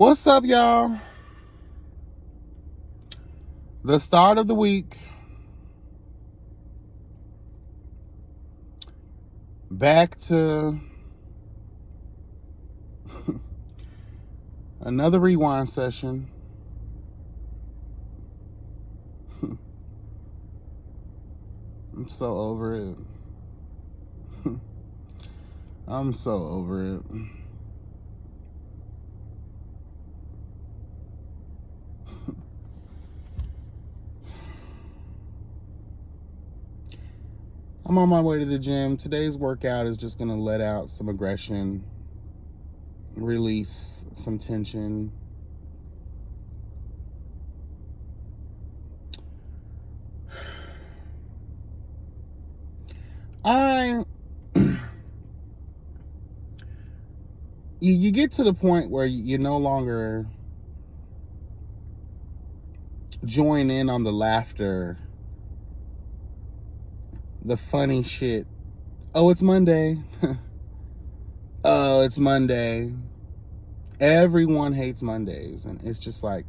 What's up, y'all? The start of the week. Back to another rewind session. I'm so over it. I'm so over it. I'm on my way to the gym. Today's workout is just going to let out some aggression, release some tension. You get to the point where you no longer join in on the laughter, the funny shit. Oh, it's Monday. Oh, it's Monday. Everyone hates Mondays. And it's just like,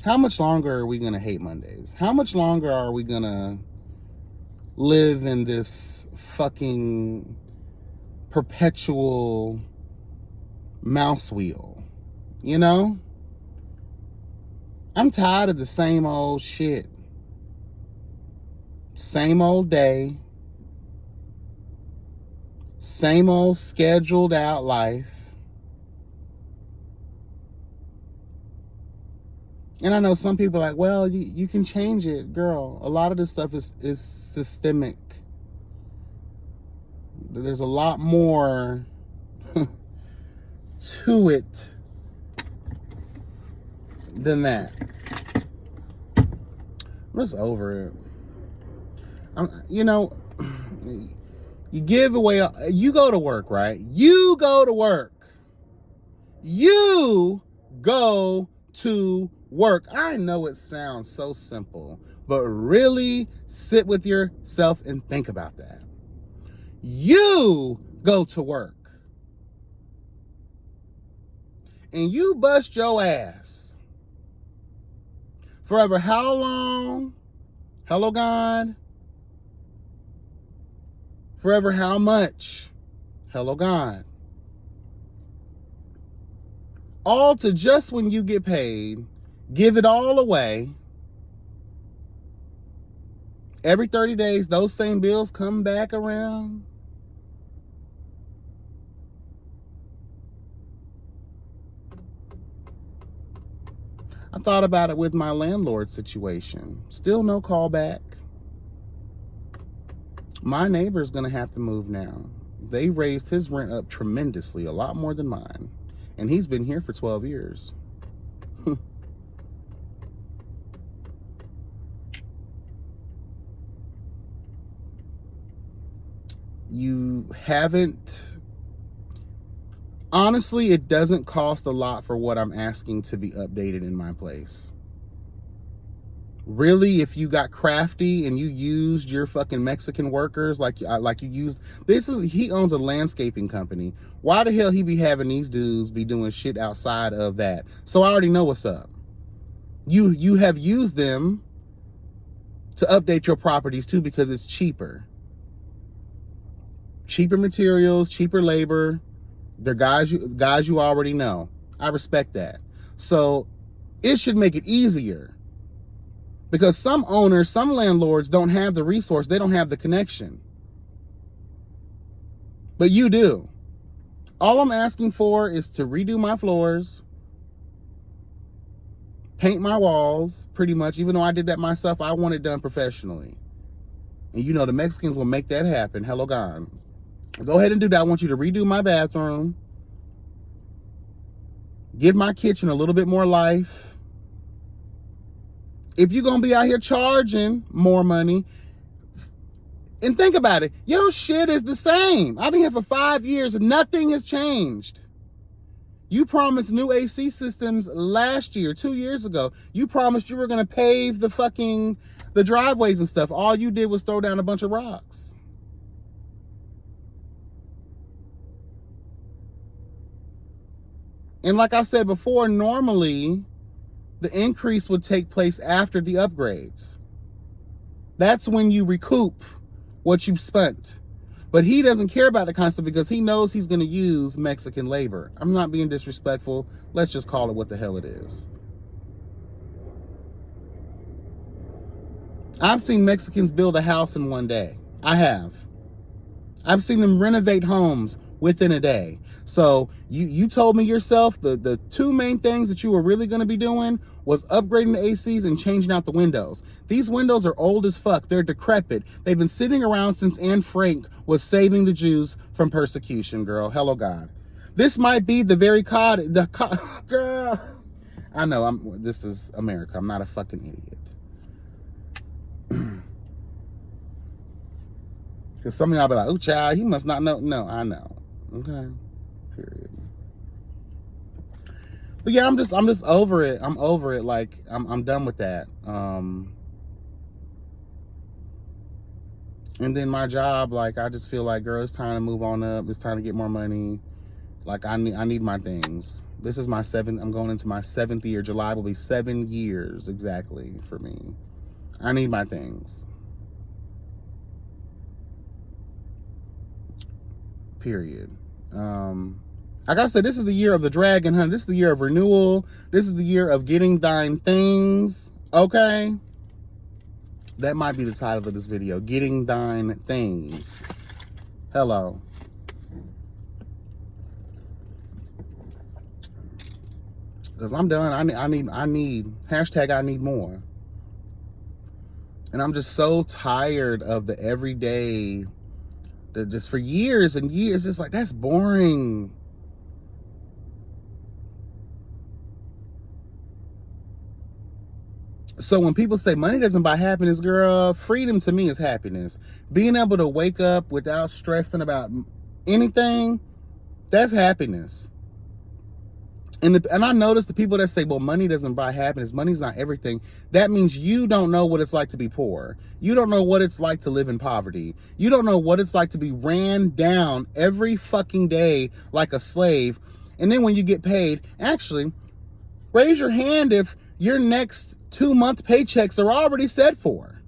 how much longer are we going to hate Mondays? How much longer are we going to live in this fucking perpetual mouse wheel? You know? I'm tired of the same old shit. Same old day. Same old scheduled out life. And I know some people are like, well, you can change it. Girl, a lot of this stuff is systemic. There's a lot more to it than that. I'm just over it. You give away, you go to work, right? You go to work. You go to work. I know it sounds so simple, but really sit with yourself and think about that. You go to work. And you bust your ass. Forever how long? Hello, God. Forever how much? Hello, God. All to just when you get paid, give it all away. Every 30 days, those same bills come back around. I thought about it with my landlord situation. Still no callback. My neighbor's going to have to move now. They raised his rent up tremendously, a lot more than mine. And he's been here for 12 years. You haven't... Honestly, it doesn't cost a lot for what I'm asking to be updated in my place. Really, if you got crafty and you used your fucking Mexican workers like you used... He owns a landscaping company. Why the hell he be having these dudes be doing shit outside of that? So I already know what's up. You have used them to update your properties too because it's cheaper. Cheaper materials, cheaper labor. They're guys you already know. I respect that. So it should make it easier. Because some owners, some landlords don't have the resource. They don't have the connection. But you do. All I'm asking for is to redo my floors, paint my walls, pretty much. Even though I did that myself, I want it done professionally. And you know the Mexicans will make that happen. Hello, God. Go ahead and do that. I want you to redo my bathroom. Give my kitchen a little bit more life. If you're going to be out here charging more money, and think about it, your shit is the same. I've been here for 5 years and nothing has changed. You promised new AC systems last year, 2 years ago. You promised you were going to pave the driveways and stuff. All you did was throw down a bunch of rocks. And like I said before, normally the increase would take place after the upgrades. That's when you recoup what you've spent. But he doesn't care about the concept because he knows he's going to use Mexican labor. I'm not being disrespectful. Let's just call it what the hell it is. I've seen Mexicans build a house in one day. I have. I've seen them renovate homes within a day. So you told me yourself the two main things that you were really going to be doing was upgrading the ACs and changing out the windows. These windows are old as fuck. They're decrepit. They've been sitting around since Anne Frank was saving the Jews from persecution, girl. Hello, God. This might be the very girl. I know this is America. I'm not a fucking idiot. Because some of y'all be like, oh, child, he must not know. No, I know. Okay. Period. But yeah, I'm just over it. I'm over it. Like, I'm done with that. And then my job, like, I just feel like, girl, it's time to move on up. It's time to get more money. Like, I need my things. This is my I'm going into my 7th year. July will be 7 years exactly for me. I need my things. Period. Like I said, this is the year of the dragon hunt. This is the year of renewal. This is the year of getting thine things. Okay? That might be the title of this video. Getting thine things. Hello. Because I'm done. I need hashtag I need more. And I'm just so tired of the everyday, just for years and years, it's like, that's boring. So when people say money doesn't buy happiness, girl, freedom to me is happiness. Being able to wake up without stressing about anything, that's happiness. And I notice the people that say, well, money doesn't buy happiness, money's not everything. That means you don't know what it's like to be poor. You don't know what it's like to live in poverty. You don't know what it's like to be ran down every fucking day like a slave. And then when you get paid, actually, raise your hand if your next 2-month paychecks are already set for.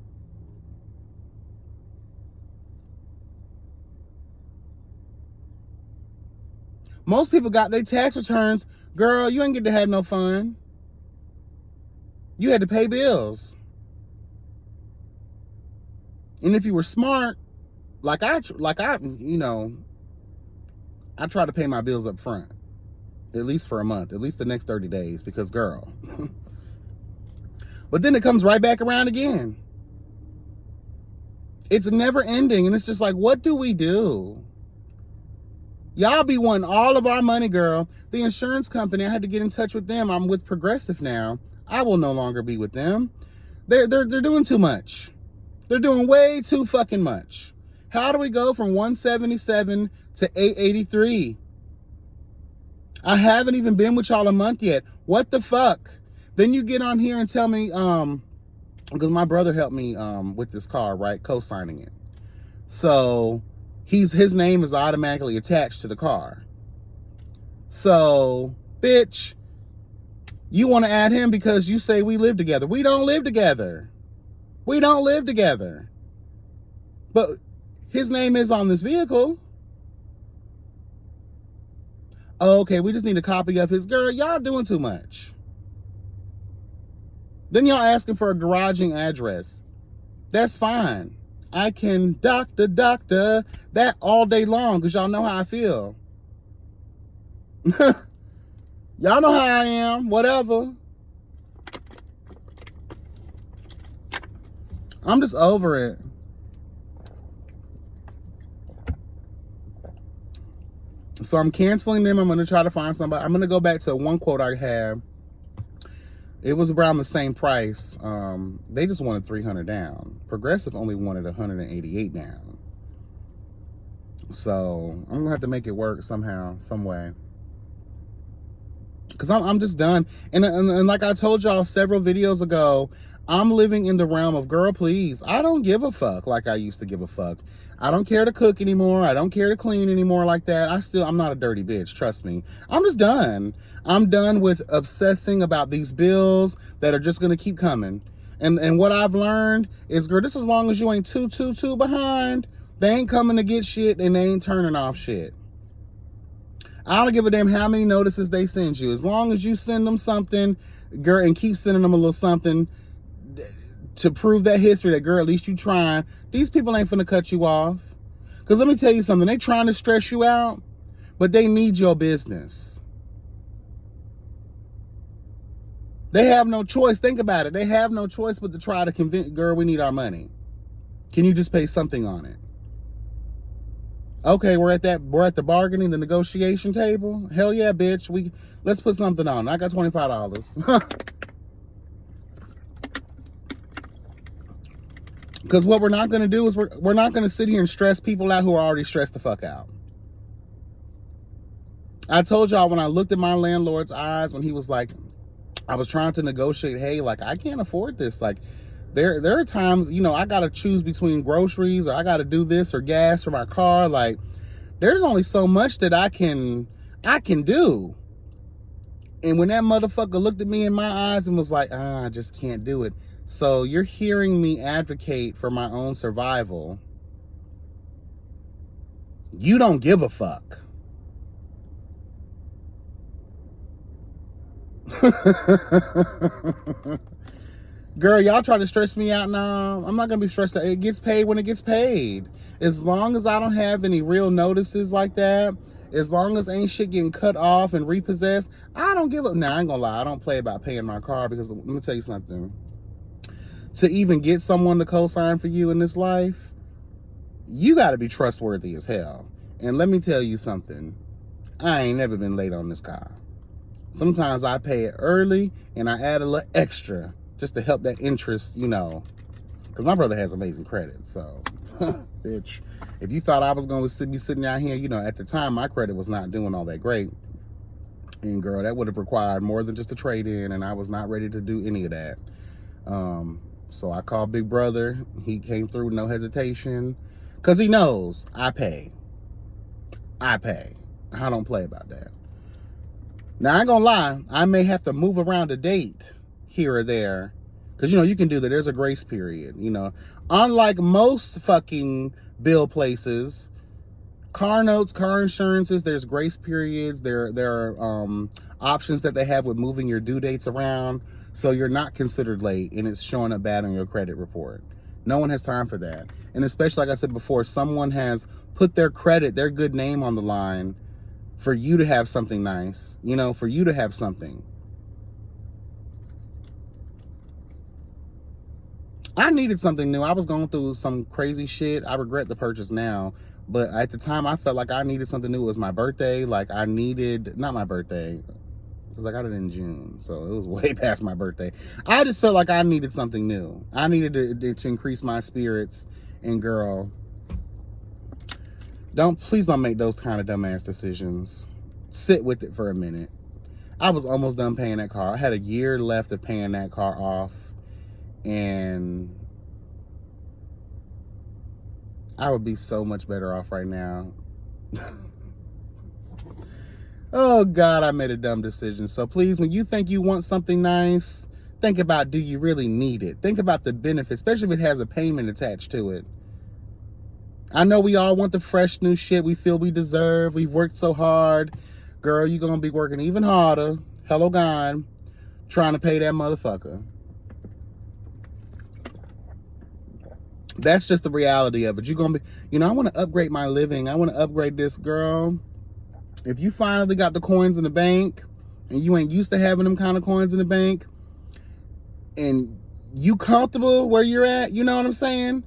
Most people got their tax returns. Girl, you ain't get to have no fun. You had to pay bills. And if you were smart, like I try to pay my bills up front, at least for a month, at least the next 30 days, because girl. But then it comes right back around again. It's never ending, and it's just like, what do we do? Y'all be wanting all of our money, girl. The insurance company, I had to get in touch with them. I'm with Progressive now. I will no longer be with them. They're doing too much. They're doing way too fucking much. How do we go from 177 to 883? I haven't even been with y'all a month yet. What the fuck? Then you get on here and tell me, because my brother helped me with this car, right? Co-signing it. So his name is automatically attached to the car. So, bitch, you want to add him because you say we live together. We don't live together. We don't live together. But his name is on this vehicle. Okay, we just need a copy of his. Girl, y'all doing too much. Then y'all asking for a garaging address. That's fine. I can doctor that all day long because y'all know how I feel. Y'all know how I am. Whatever. I'm just over it. So I'm canceling them. I'm going to try to find somebody. I'm going to go back to one quote I had. It was around the same price. They just wanted $300 down. Progressive only wanted $188 down. So I'm gonna have to make it work somehow, some way. Because I'm just done. And like I told y'all several videos ago, I'm living in the realm of, girl, please, I don't give a fuck like I used to give a fuck. I don't care to cook anymore. I don't care to clean anymore like that. I'm not a dirty bitch, trust me. I'm just done. I'm done with obsessing about these bills that are just going to keep coming. And what I've learned is, girl, just as long as you ain't too behind, they ain't coming to get shit and they ain't turning off shit. I don't give a damn how many notices they send you. As long as you send them something, girl, and keep sending them a little something to prove that history, that, girl, at least you trying. These people ain't finna cut you off. Because let me tell you something. They trying to stress you out, but they need your business. They have no choice. Think about it. They have no choice but to try to convince, girl, we need our money. Can you just pay something on it? Okay, we're at the bargaining, the negotiation table. Hell yeah, bitch. Let's put something on. I got $25. Because what we're not going to do is we're not going to sit here and stress people out who are already stressed the fuck out. I told y'all when I looked at my landlord's eyes when he was like, I was trying to negotiate, hey, like, I can't afford this. Like, there are times, you know, I got to choose between groceries, or I got to do this, or gas for my car. Like, there's only so much that I can do. And when that motherfucker looked at me in my eyes and was like, I just can't do it. So you're hearing me advocate for my own survival. You don't give a fuck. Girl, y'all try to stress me out now. I'm not going to be stressed out. It gets paid when it gets paid. As long as I don't have any real notices like that, as long as ain't shit getting cut off and repossessed, I don't give up. Nah, I ain't going to lie. I don't play about paying my car, because let me tell you something. To even get someone to co-sign for you in this life, you got to be trustworthy as hell. And let me tell you something. I ain't never been late on this car. Sometimes I pay it early and I add a little extra just to help that interest, you know, because my brother has amazing credit. So, bitch, if you thought I was going to be sitting out here, you know, at the time, my credit was not doing all that great. And, girl, that would have required more than just a trade-in, and I was not ready to do any of that. So I called Big Brother. He came through, no hesitation, because he knows I pay. I don't play about that. Now, I ain't gonna lie, I may have to move around a date here or there, because, you know, you can do that. There's a grace period, you know. Unlike most fucking bill places, car notes, car insurances, there's grace periods. There are options that they have with moving your due dates around, so you're not considered late and it's showing up bad on your credit report. No one has time for that. And especially, like I said before, someone has put their credit, their good name on the line for you to have something nice, you know, for you to have something. I needed something new. I was going through some crazy shit. I regret the purchase now, but at the time I felt like I needed something new. It was my birthday. Like, I needed, not my birthday, because I got it in June, so it was way past my birthday. I just felt like I needed something new. I needed to increase my spirits. And, girl, please don't make those kind of dumbass decisions. Sit with it for a minute. I was almost done paying that car. I had a year left of paying that car off, and I would be so much better off right now. Oh, God, I made a dumb decision. So please, when you think you want something nice, think about, do you really need it? Think about the benefits, especially if it has a payment attached to it. I know we all want the fresh new shit we feel we deserve. We've worked so hard. Girl, you're going to be working even harder. Hello, God. Trying to pay that motherfucker. That's just the reality of it. You're going to be, you know, I want to upgrade my living. I want to upgrade this, girl. If you finally got the coins in the bank and you ain't used to having them kind of coins in the bank and you comfortable where you're at, you know what I'm saying?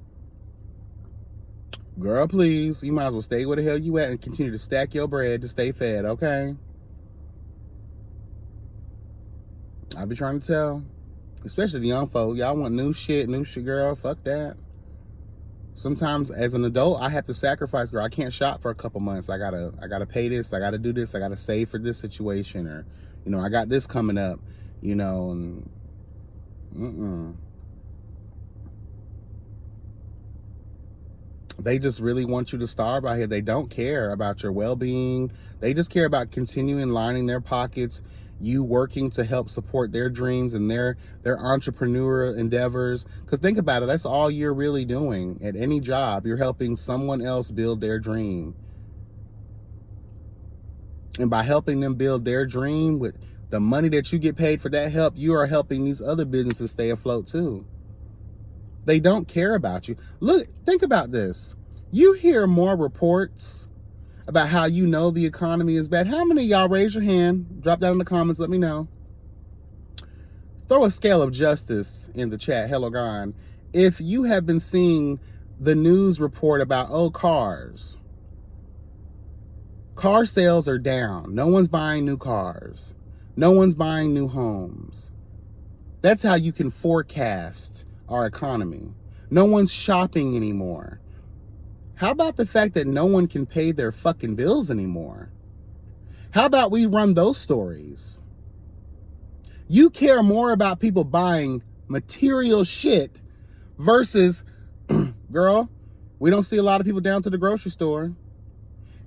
Girl, please, you might as well stay where the hell you at and continue to stack your bread to stay fed, okay? I be trying to tell, especially the young folk, y'all want new shit, girl, fuck that. Sometimes as an adult, I have to sacrifice, girl. I can't shop for a couple months. I gotta pay this. I gotta do this. I gotta save for this situation, or, you know, I got this coming up, you know, and they just really want you to starve out here. They don't care about your well-being. They just care about continuing lining their pockets, you working to help support their dreams and their entrepreneurial endeavors. Because think about it, that's all you're really doing at any job. You're helping someone else build their dream. And by helping them build their dream with the money that you get paid for that help, you are helping these other businesses stay afloat too. They don't care about you. Look, think about this. You hear more reports about how you know the economy is bad. How many of y'all, raise your hand, drop that in the comments, let me know. Throw a scale of justice in the chat, hello gone. If you have been seeing the news report about, oh, cars. Car sales are down. No one's buying new cars. No one's buying new homes. That's how you can forecast our economy. No one's shopping anymore. How about the fact that no one can pay their fucking bills anymore? How about we run those stories? You care more about people buying material shit versus, girl, we don't see a lot of people down to the grocery store.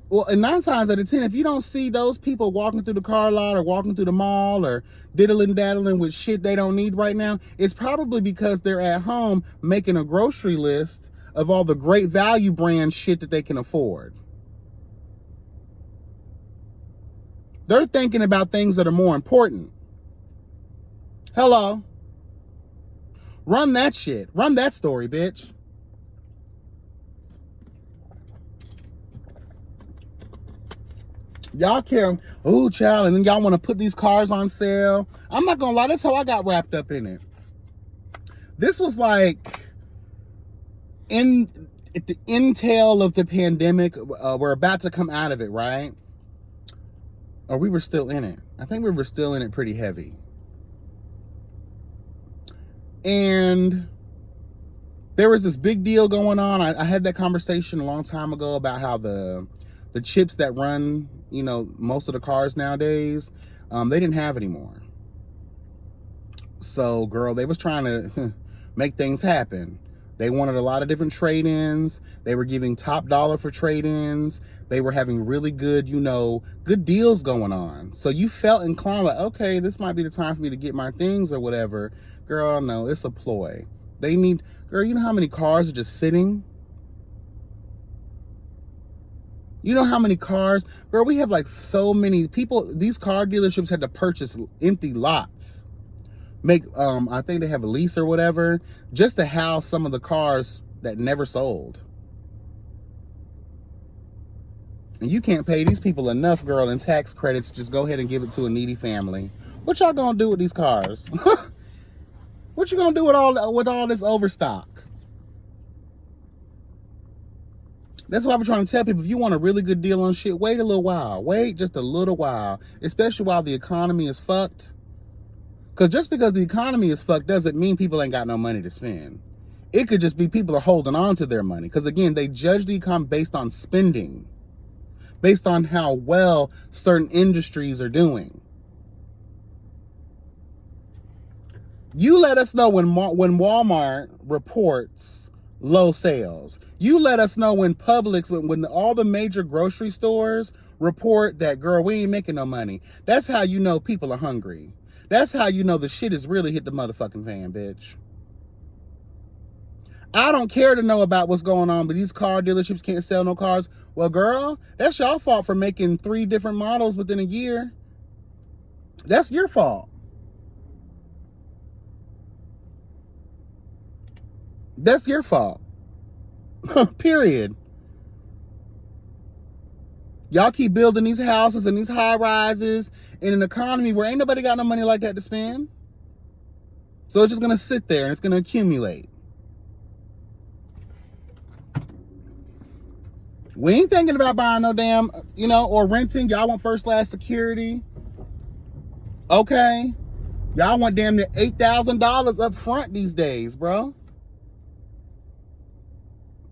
Well, and 9 times out of 10, if you don't see those people walking through the car lot or walking through the mall or diddling daddling with shit they don't need right now, it's probably because they're at home making a grocery list of all the great value brand shit that they can afford. They're thinking about things that are more important. Hello. Run that shit. Run that story, bitch. Y'all care, oh, child, and then y'all want to put these cars on sale. I'm not gonna lie, that's how I got wrapped up in it. This was like at the intel of the pandemic. We're about to come out of it, right? Or we were still in it. I think we were still in it pretty heavy. And there was this big deal going on. I had that conversation a long time ago about how the chips that run, you know, most of the cars nowadays, they didn't have anymore. So, girl, they was trying to make things happen. They wanted a lot of different trade-ins. They were giving top dollar for trade-ins. They were having really good, you know, good deals going on. So you felt inclined, like, okay, this might be the time for me to get my things or whatever. Girl, no, it's a ploy. They need, girl, you know how many cars are just sitting? You know how many cars? Girl, we have like so many people. These car dealerships had to purchase empty lots. Make, I think they have a lease or whatever, just to house some of the cars that never sold. And you can't pay these people enough, girl, in tax credits. Just go ahead and give it to a needy family. What y'all gonna do with these cars? What you gonna do with all this overstock? That's why I'm trying to tell people, if you want a really good deal on shit, wait a little while. Wait just a little while. Especially while the economy is fucked. Because just because the economy is fucked doesn't mean people ain't got no money to spend. It could just be people are holding on to their money. Because again, they judge the economy based on spending. Based on how well certain industries are doing. You let us know when Walmart reports low sales. You let us know when Publix, when all the major grocery stores report that, girl, we ain't making no money. That's how you know people are hungry. That's how you know the shit has really hit the motherfucking fan, bitch. I don't care to know about what's going on, but these car dealerships can't sell no cars. Well, girl, that's your fault for making 3 different models within a year. That's your fault. That's your fault. Period. Y'all keep building these houses and these high rises in an economy where ain't nobody got no money like that to spend. So it's just going to sit there and it's going to accumulate. We ain't thinking about buying no damn, you know, or renting. Y'all want first class security. Okay. Y'all want damn near $8,000 up front these days, bro.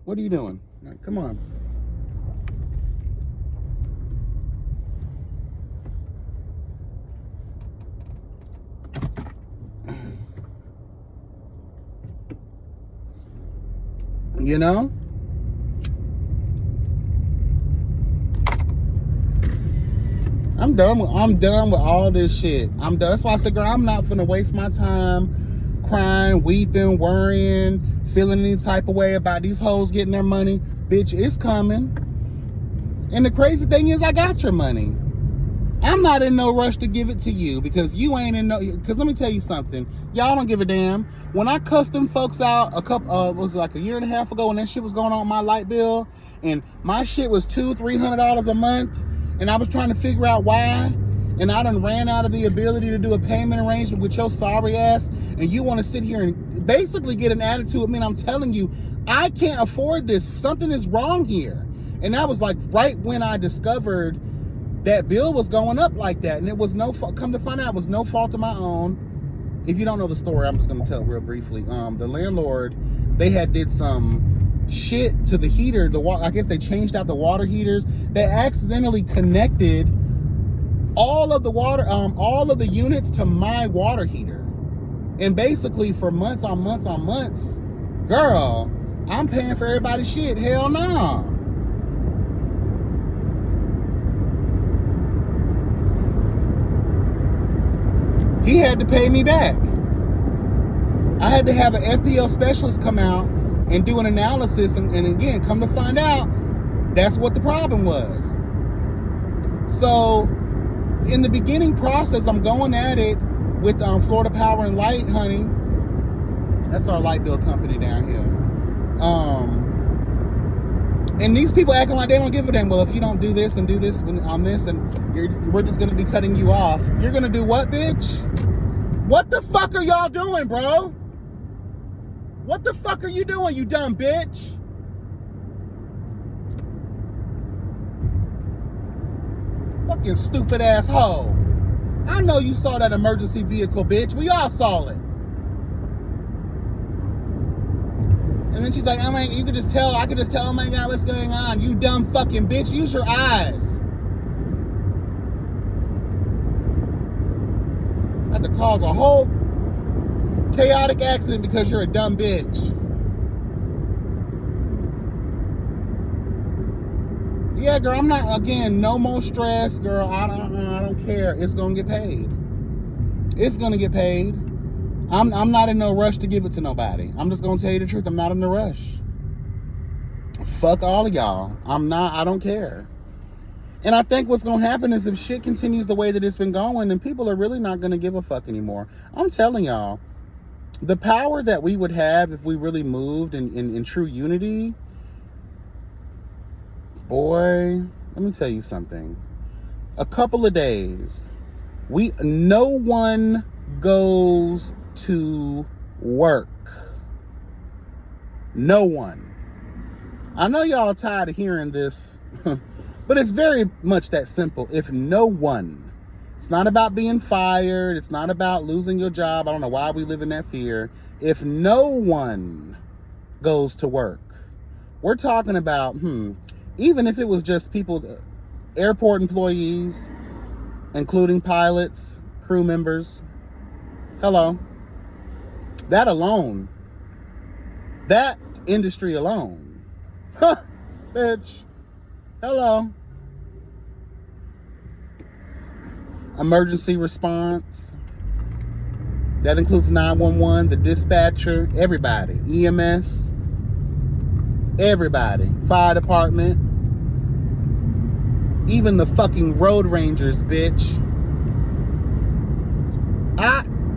What are you doing? Right, come on. You know? I'm done with all this shit. I'm done. That's why I said, girl, I'm not finna waste my time crying, weeping, worrying, feeling any type of way about these hoes getting their money. Bitch, it's coming. And the crazy thing is, I got your money. I'm not in no rush to give it to you because you ain't in no. Because let me tell you something, y'all don't give a damn. When I cussed them folks out was it like a year and a half ago when that shit was going on my light bill, and my shit was $200-300 a month, and I was trying to figure out why, and I done ran out of the ability to do a payment arrangement with your sorry ass, and you want to sit here and basically get an attitude with me. And I'm telling you, I can't afford this. Something is wrong here. And that was like right when I discovered that bill was going up like that, and it was no fault. Come to find out, it was no fault of my own. If you don't know the story, I'm just going to tell it real briefly. The landlord, they had did some shit to the heater. I guess they changed out the water heaters. They accidentally connected all of the water, all of the units to my water heater, and basically for months on months on months, girl, I'm paying for everybody's shit. Hell no. He had to pay me back. I had to have an FDL specialist come out and do an analysis, and again, come to find out, that's what the problem was. So, in the beginning process, I'm going at it with Florida Power and Light, honey. That's our light bill company down here. And these people acting like they don't give a damn. Well, if you don't do this and do this on this, and we're just going to be cutting you off. You're going to do what, bitch? What the fuck are y'all doing, bro? What the fuck are you doing, you dumb bitch? Fucking stupid ass hoe. I know you saw that emergency vehicle, bitch. We all saw it. And then she's like, oh my, you could just tell, I could just tell, oh my God, what's going on? You dumb fucking bitch, use your eyes. I had to cause a whole chaotic accident because you're a dumb bitch. Yeah, girl, I'm not, again, no more stress, girl. I don't care. It's gonna get paid. It's gonna get paid. I'm not in no rush to give it to nobody. I'm just gonna tell you the truth. I'm not in a rush. Fuck all of y'all. I don't care. And I think what's gonna happen is if shit continues the way that it's been going, then people are really not gonna give a fuck anymore. I'm telling y'all, the power that we would have if we really moved in true unity, boy, let me tell you something. A couple of days, no one goes to work. No one. I know y'all are tired of hearing this, but it's very much that simple. If no one, it's not about being fired. It's not about losing your job. I don't know why we live in that fear. If no one goes to work, we're talking about, even if it was just people, airport employees, including pilots, crew members. Hello. That alone, that industry alone. Huh, bitch. Hello. Emergency response. That includes 911, the dispatcher, everybody. EMS. Everybody. Fire department. Even the fucking road rangers, bitch.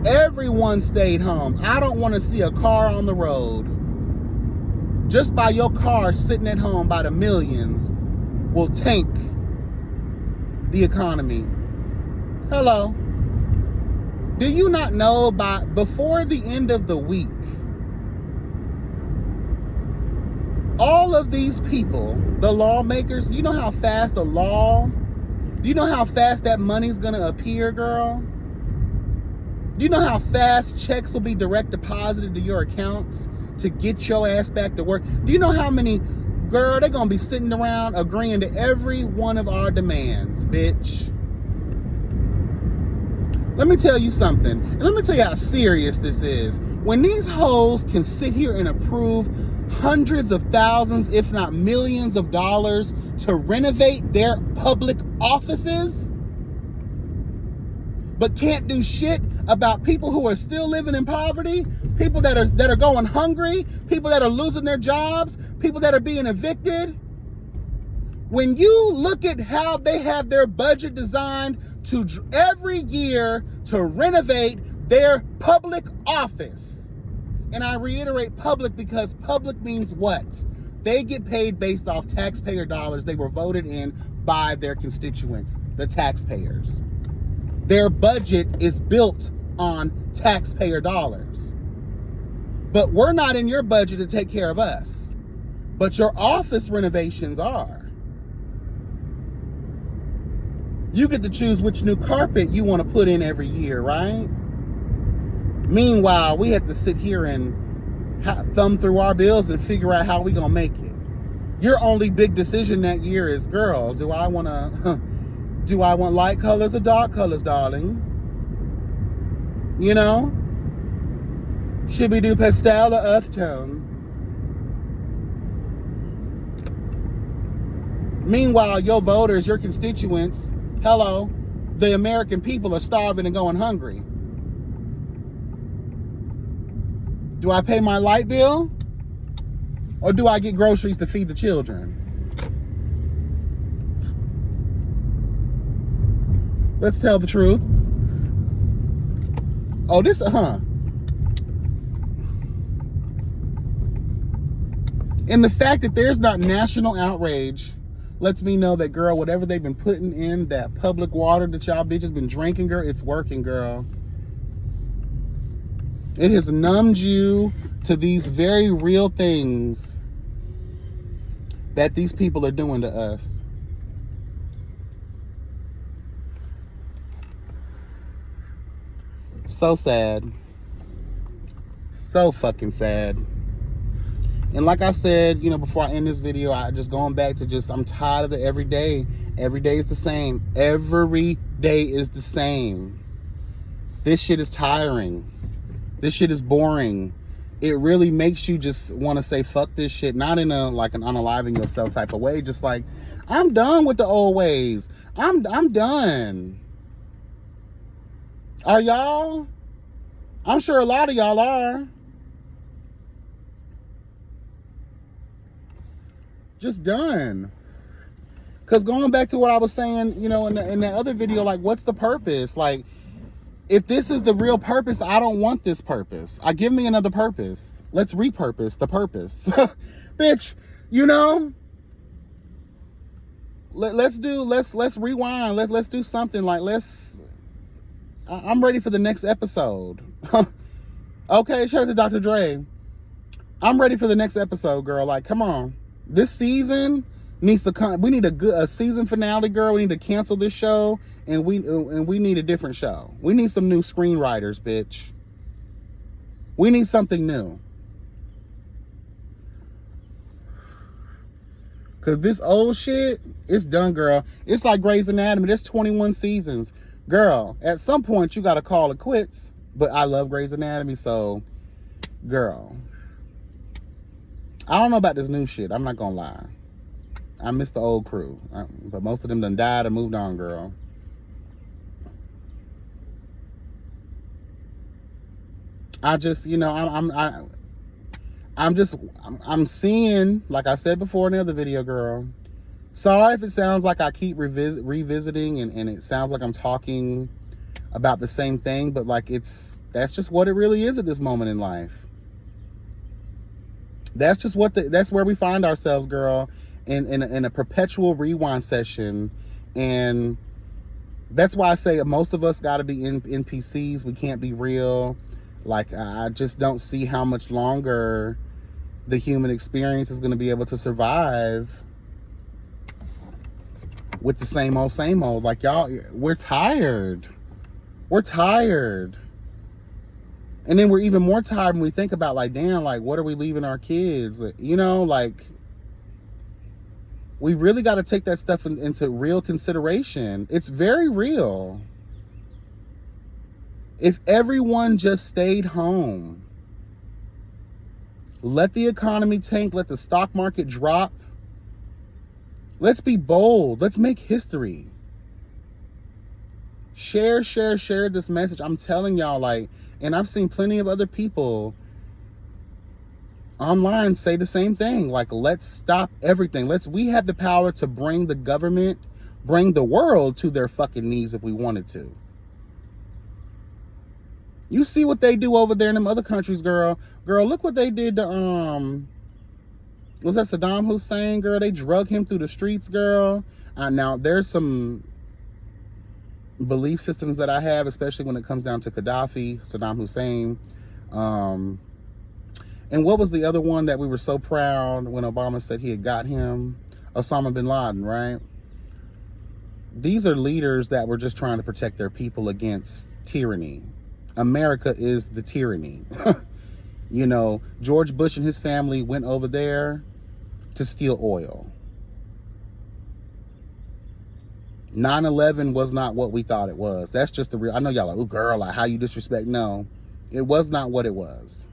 Everyone stayed home. I don't want to see a car on the road. Just by your car sitting at home by the millions will tank the economy. Hello. Do you not know before the end of the week, all of these people, the lawmakers, do you know how fast do you know how fast that money's gonna appear, girl? Do you know how fast checks will be direct deposited to your accounts to get your ass back to work? Do you know how many, girl, they're going to be sitting around agreeing to every one of our demands, bitch. Let me tell you something. And let me tell you how serious this is. When these hoes can sit here and approve hundreds of thousands, if not millions of dollars to renovate their public offices, but can't do shit about people who are still living in poverty, people that are going hungry, people that are losing their jobs, people that are being evicted. When you look at how they have their budget designed to every year to renovate their public office, and I reiterate public because public means what? They get paid based off taxpayer dollars they were voted in by their constituents, the taxpayers. Their budget is built on taxpayer dollars. But we're not in your budget to take care of us. But your office renovations are. You get to choose which new carpet you want to put in every year, right? Meanwhile, we have to sit here and thumb through our bills and figure out how we gonna make it. Your only big decision that year is, girl, do I want light colors or dark colors, darling? You know? Should we do pastel or earth tone? Meanwhile, your voters, your constituents, hello, the American people are starving and going hungry. Do I pay my light bill? Or do I get groceries to feed the children? Let's tell the truth. Oh, this, And the fact that there's not national outrage lets me know that, girl, whatever they've been putting in that public water that y'all bitches been drinking, girl, it's working, girl. It has numbed you to these very real things that these people are doing to us. So sad. So fucking sad. And like I said, you know, before I end this video, I just going back to just, I'm tired of the every day. Every day is the same. Every day is the same. This shit is tiring. This shit is boring. It really makes you just want to say, fuck this shit. Not in a, like an unaliving yourself type of way. Just like, I'm done with the old ways. I'm done. Are y'all? I'm sure a lot of y'all are. Just done. Because going back to what I was saying, you know, in the other video, like, what's the purpose? Like, if this is the real purpose, I don't want this purpose. Give me another purpose. Let's repurpose the purpose. Bitch, you know? Let's rewind. Let's do something. Like, I'm ready for the next episode. Okay, shout out to Dr. Dre. I'm ready for the next episode, girl. Like, come on. This season needs to come. We need a season finale, girl. We need to cancel this show, and we need a different show. We need some new screenwriters, bitch. We need something new. Cause this old shit, it's done, girl. It's like Grey's Anatomy. There's 21 seasons. Girl, at some point you gotta call it quits. But I love Grey's Anatomy, so girl. I don't know about this new shit. I'm not gonna lie. I miss the old crew. But most of them done died or moved on, girl. I just, you know, I'm seeing, like I said before in the other video, girl. Sorry if it sounds like I keep revisiting and it sounds like I'm talking about the same thing, but like that's just what it really is at this moment in life. That's just that's where we find ourselves, girl, in a perpetual rewind session. And that's why I say most of us got to be NPCs. We can't be real. Like, I just don't see how much longer the human experience is going to be able to survive with the same old. Like, y'all, we're tired. We're tired. And then we're even more tired when we think about, like, damn, like, what are we leaving our kids? You know, like, we really got to take that stuff into real consideration. It's very real. If everyone just stayed home, let the economy tank, let the stock market drop, let's be bold. Let's make history. Share this message. I'm telling y'all, like, and I've seen plenty of other people online say the same thing. Like, let's stop everything. We have the power to bring the government, bring the world to their fucking knees if we wanted to. You see what they do over there in them other countries, girl. Girl, look what they did to, was that Saddam Hussein, girl? They drug him through the streets, girl. Now, there's some belief systems that I have, especially when it comes down to Gaddafi, Saddam Hussein. And what was the other one that we were so proud when Obama said he had got him? Osama bin Laden, right? These are leaders that were just trying to protect their people against tyranny. America is the tyranny. You know, George Bush and his family went over there to steal oil. 9/11 was not what we thought it was. That's just the real. I know y'all like, oh girl, like how you disrespect. No, it was not what it was.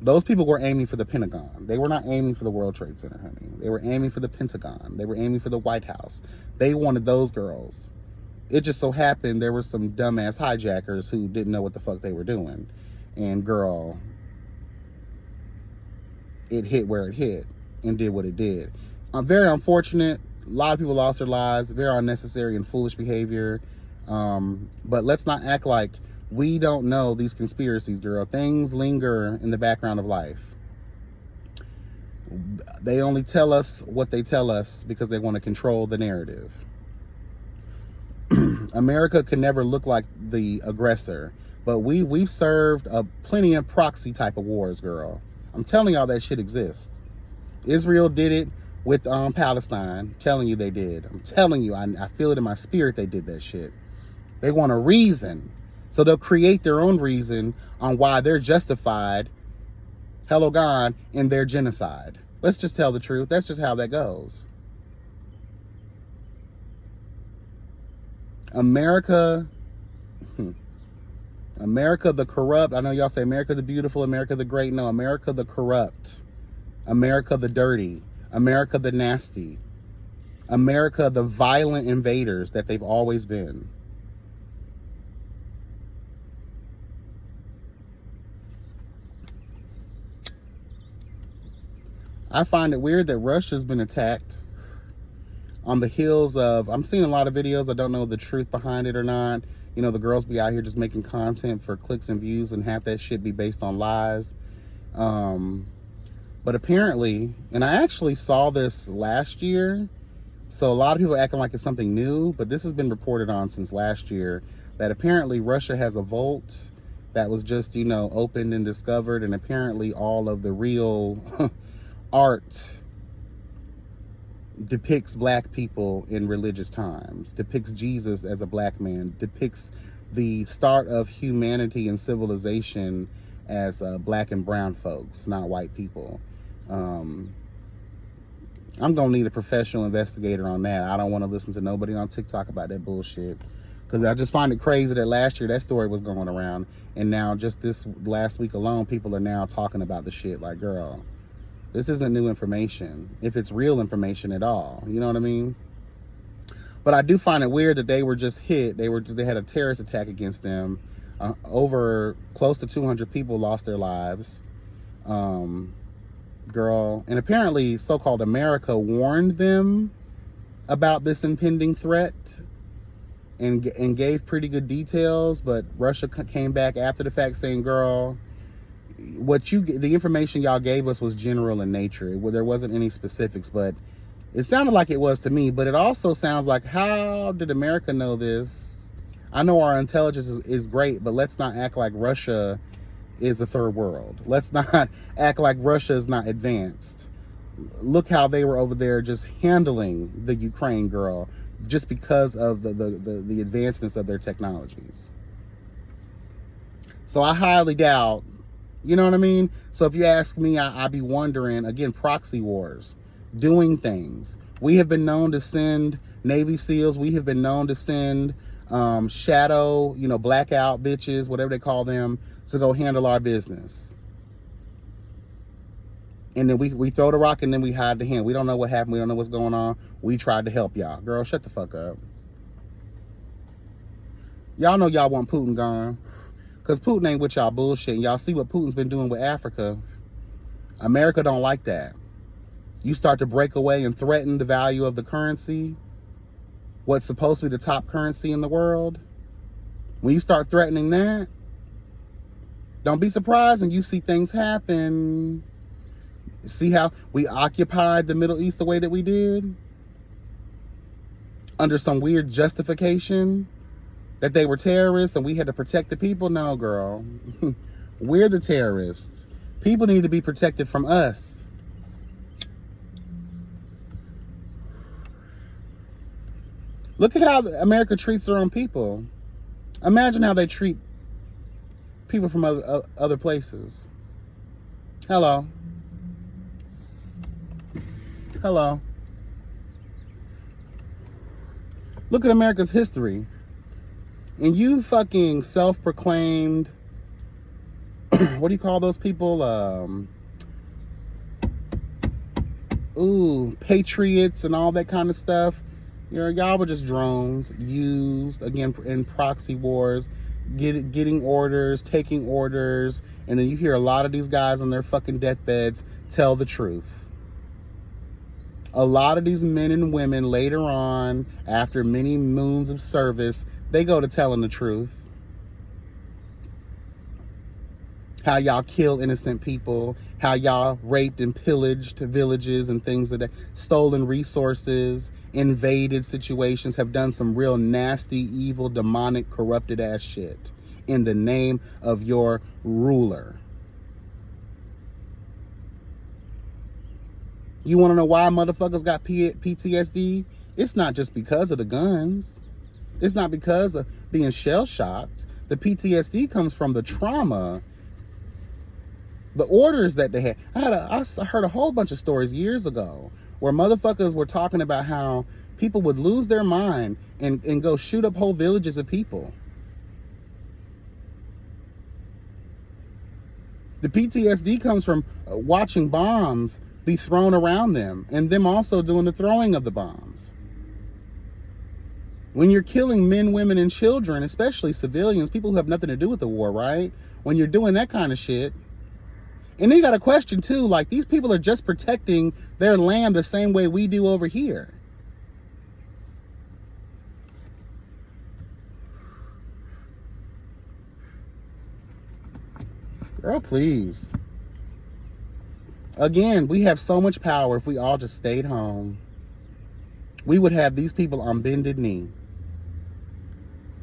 Those people were aiming for the Pentagon. They were not aiming for the World Trade Center, honey. They were aiming for the Pentagon. They were aiming for the White House. They wanted those girls. It just so happened there were some dumbass hijackers who didn't know what the fuck they were doing. And girl, it hit where it hit and did what it did. Very unfortunate. A lot of people lost their lives. Very unnecessary and foolish behavior. But let's not act like we don't know these conspiracies, girl. Things linger in the background of life. They only tell us what they tell us because they want to control the narrative. America can never look like the aggressor, but we've served plenty of proxy type of wars, girl. I'm telling y'all that shit exists. Israel did it with Palestine. I'm telling you they did. I'm telling you, I feel it in my spirit they did that shit. They want a reason. So they'll create their own reason on why they're justified, hello God, in their genocide. Let's just tell the truth. That's just how that goes. America the corrupt. I know y'all say America the beautiful, America the great. No, America the corrupt. America the dirty. America the nasty. America the violent invaders that they've always been. I find it weird that Russia's been attacked on the heels of, I'm seeing a lot of videos, I don't know the truth behind it or not. You know, the girls be out here just making content for clicks and views, and half that shit be based on lies. But apparently, and I actually saw this last year, so a lot of people are acting like it's something new, but this has been reported on since last year, that apparently Russia has a vault that was just, you know, opened and discovered, and apparently all of the real art depicts black people in religious times, depicts Jesus as a black man, depicts the start of humanity and civilization as black and brown folks, not white people. I'm gonna need a professional investigator on that. I don't want to listen to nobody on TikTok about that bullshit, because I just find it crazy that last year that story was going around, and now just this last week alone, people are now talking about the shit. Like, girl, this isn't new information, if it's real information at all. You know what I mean? But I do find it weird that they were just hit. They had a terrorist attack against them. Over close to 200 people lost their lives. Girl, and apparently so-called America warned them about this impending threat and gave pretty good details, but Russia came back after the fact saying, girl, the information y'all gave us was general in nature. There wasn't any specifics, but it sounded like it was to me. But it also sounds like, how did America know this? I know our intelligence is great, but let's not act like Russia is a third world. Let's not act like Russia is not advanced. Look how they were over there just handling the Ukraine, girl, just because of the advancements of their technologies. So I highly doubt, you know what I mean? So if you ask me, I'd be wondering, again, proxy wars, doing things. We have been known to send Navy SEALs. We have been known to send shadow, blackout bitches, whatever they call them, to go handle our business. And then we throw the rock and then we hide the hand. We don't know what happened. We don't know what's going on. We tried to help y'all. Girl, shut the fuck up. Y'all know y'all want Putin gone. Because Putin ain't with y'all bullshit. And y'all see what Putin's been doing with Africa. America don't like that. You start to break away and threaten the value of the currency, what's supposed to be the top currency in the world. When you start threatening that, don't be surprised when you see things happen. See how we occupied the Middle East the way that we did? Under some weird justification that they were terrorists and we had to protect the people? No, girl. We're the terrorists. People need to be protected from us. Look at how America treats their own people. Imagine how they treat people from other places. Hello. Hello. Look at America's history. And you fucking self-proclaimed, what do you call those people? Patriots and all that kind of stuff. Y'all were just drones used, again, in proxy wars, getting orders, taking orders, and then you hear a lot of these guys on their fucking deathbeds tell the truth. A lot of these men and women later on, after many moons of service, they go to telling the truth. How y'all kill innocent people, how y'all raped and pillaged villages and things like that, stolen resources, invaded situations, have done some real nasty, evil, demonic, corrupted ass shit in the name of your ruler. You want to know why motherfuckers got PTSD? It's not just because of the guns. It's not because of being shell-shocked. The PTSD comes from the trauma, the orders that they had. I heard a whole bunch of stories years ago where motherfuckers were talking about how people would lose their mind and go shoot up whole villages of people. The PTSD comes from watching bombs be thrown around them and them also doing the throwing of the bombs. When you're killing men, women, and children, especially civilians, people who have nothing to do with the war, right? When you're doing that kind of shit. And then you got a question too, like these people are just protecting their land the same way we do over here. Girl, please. Again, we have so much power if we all just stayed home. We would have these people on bended knee.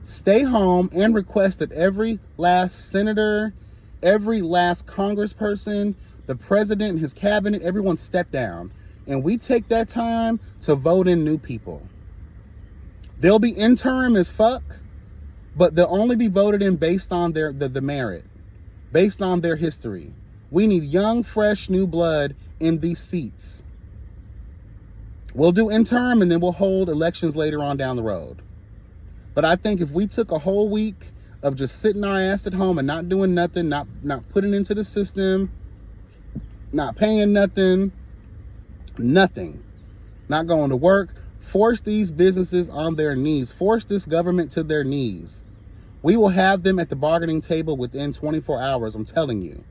Stay home and request that every last senator, every last congressperson, the president and his cabinet, everyone step down. And we take that time to vote in new people. They'll be interim as fuck, but they'll only be voted in based on the merit, based on their history. We need young, fresh, new blood in these seats. We'll do interim and then we'll hold elections later on down the road. But I think if we took a whole week of just sitting our ass at home and not doing nothing, not putting into the system, not paying nothing, not going to work, force these businesses on their knees, force this government to their knees. We will have them at the bargaining table within 24 hours, I'm telling you.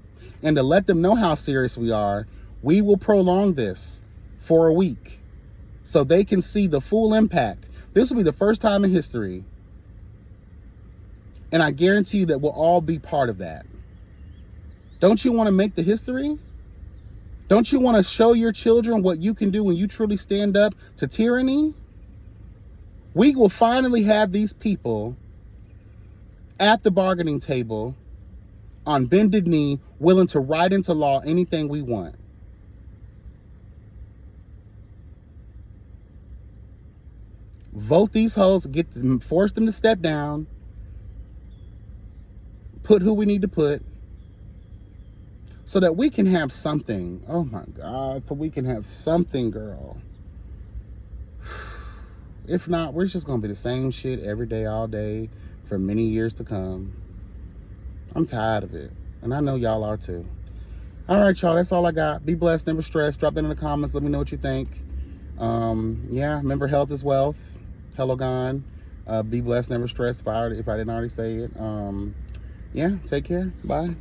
And to let them know how serious we are, we will prolong this for a week so they can see the full impact. This will be the first time in history. And I guarantee you that we'll all be part of that. Don't you want to make the history? Don't you want to show your children what you can do when you truly stand up to tyranny? We will finally have these people at the bargaining table on bended knee, willing to write into law anything we want. Vote these hoes, force them to step down, put who we need to put, so that we can have something. Oh my God, so we can have something, girl. If not, we're just gonna be the same shit every day, all day, for many years to come. I'm tired of it, and I know y'all are too. All right, y'all, that's all I got. Be blessed, never stress. Drop that in the comments. Let me know what you think. Yeah, remember, health is wealth. Hello, gone. Be blessed, never stress. If I didn't already say it. Yeah, take care. Bye.